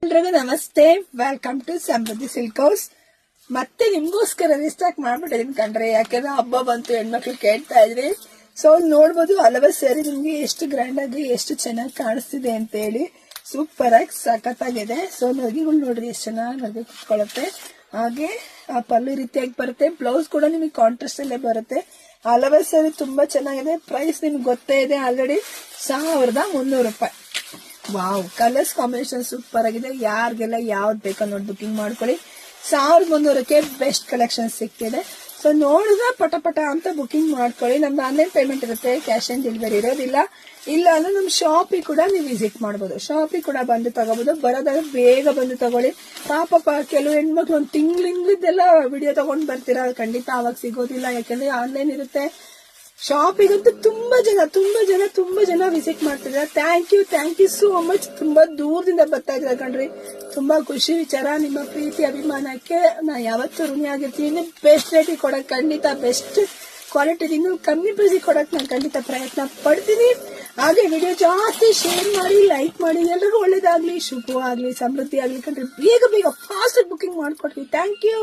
ಎಲ್ರಿಗೂ ನಮಸ್ತೆ, welcome to Samruddhi silk house. ಮತ್ತೆ ನಿಮ್ಗೋಸ್ಕರ ರಿಸ್ಟಾಕ್ ಮಾಡ್ಬಿಟ್ಟಿದೀನಿ ಕಣ್ರಿ. ಯಾಕೆಂದ್ರೆ ಹಬ್ಬ ಬಂತು, ಹೆಣ್ಮಕ್ಳು ಕೇಳ್ತಾ ಇದ್ರಿ. ಸೊ ನೋಡ್ಬೋದು ಹಲವಾರು ಸ್ಯಾರಿ ನಿಮ್ಗೆ ಎಷ್ಟು ಗ್ರ್ಯಾಂಡ್ ಆಗಿ ಎಷ್ಟು ಚೆನ್ನಾಗಿ ಕಾಣಿಸ್ತಿದೆ ಅಂತ ಹೇಳಿ. ಸೂಪರ್ ಆಗಿ ಸಖತ್ತಾಗಿದೆ. ಸೊ ನಗಿಗಳು ನೋಡ್ರಿ ಎಷ್ಟು ಚೆನ್ನಾಗಿ ನಗೆ ಕುತ್ಕೊಳ್ಳುತ್ತೆ. ಹಾಗೆ ಆ ಪಲ್ಲು ರೀತಿಯಾಗಿ ಬರುತ್ತೆ. ಬ್ಲೌಸ್ ಕೂಡ ನಿಮಗೆ ಕಾಂಟ್ರಾಸ್ಟ್ ಅಲ್ಲೇ ಬರುತ್ತೆ. ಹಲವಾರು ಸ್ಯಾರಿ ತುಂಬಾ ಚೆನ್ನಾಗಿದೆ. ಪ್ರೈಸ್ ನಿಮ್ಗೆ ಗೊತ್ತೇ ಇದೆ ಆಲ್ರೆಡಿ, 1300 ರೂಪಾಯಿ. ವಾವ್, ಕಲರ್ಸ್ ಕಾಂಬಿನೇಷನ್ ಸೂಪರ್ ಆಗಿದೆ. ಯಾರಿಗೆಲ್ಲ ಯಾವ್ದು ಬೇಕೋ ನೋಡಿ ಬುಕಿಂಗ್ ಮಾಡ್ಕೊಳ್ಳಿ. 1300ಕ್ಕೆ ಬೆಸ್ಟ್ ಕಲೆಕ್ಷನ್ ಸಿಗ್ತಿದೆ. ಸೊ ನೋಡಿದ್ರೆ ಪಟ ಅಂತ ಬುಕಿಂಗ್ ಮಾಡ್ಕೊಳ್ಳಿ. ನಮ್ದು ಆನ್ಲೈನ್ ಪೇಮೆಂಟ್ ಇರುತ್ತೆ, ಕ್ಯಾಶ್ ಆನ್ ಡೆಲಿವರಿ ಇರೋದಿಲ್ಲ. ಇಲ್ಲ ಅಂದ್ರೆ ನಮ್ ಶಾಪಿಗೆ ಕೂಡ ನೀವು ವಿಸಿಟ್ ಮಾಡಬಹುದು. ಶಾಪಿಗೆ ಕೂಡ ಬಂದು ತಗೋಬಹುದು. ಬರೋದಾಗ ಬೇಗ ಬಂದು ತಗೊಳ್ಳಿ. ಪಾಪ ಕೆಲವು ಹೆಣ್ಮಕ್ಳು ಒಂದು ತಿಂಗಳಿಂದೆಲ್ಲ ವಿಡಿಯೋ ತಗೊಂಡ್ ಬರ್ತೀರಾ, ಖಂಡಿತ ಅವಾಗ ಸಿಗೋದಿಲ್ಲ. ಯಾಕಂದ್ರೆ ಆನ್ಲೈನ್ ಇರುತ್ತೆ. ಶಾಪಿಗಂತೂ ತುಂಬಾ ಜನ ವಿಸಿಟ್ ಮಾಡ್ತಿದ್ದಾರೆ. Thank you so much. ತುಂಬಾ ದೂರದಿಂದ ಬರ್ತಾ ಇದ್ದಾರೆ ಕಣ್ರಿ. ತುಂಬಾ ಖುಷಿ ವಿಚಾರ. ನಿಮ್ಮ ಪ್ರೀತಿ ಅಭಿಮಾನಕ್ಕೆ ನಾ ಯಾವತ್ತೂ ಋಣಿ ಆಗಿರ್ತೀನಿ. ಬೆಸ್ಟ್ ರೇಟಿಗೆ ಕೊಡಕ್ ಖಂಡಿತ, ಬೆಸ್ಟ್ ಕ್ವಾಲಿಟಿ ಇನ್ನು ಕಮ್ಮಿ ಪ್ರೈಸಿಗೆ ಕೊಡಕ್ ನಾನು ಖಂಡಿತ ಪ್ರಯತ್ನ ಪಡ್ತೀನಿ. ಹಾಗೆ ವಿಡಿಯೋ ಜಾಸ್ತಿ ಶೇರ್ ಮಾಡಿ, ಲೈಕ್ ಮಾಡಿ. ಎಲ್ರಿಗೂ ಒಳ್ಳೇದಾಗ್ಲಿ, ಶುಭವಾಗ್ಲಿ, ಸಮೃದ್ಧಿ ಆಗ್ಲಿ ಕಣ್ರಿ. ಬೇಗ ಫಾಸ್ಟ್ ಬುಕಿಂಗ್ ಮಾಡ್ಕೊಡ್ತೀವಿ. Thank you.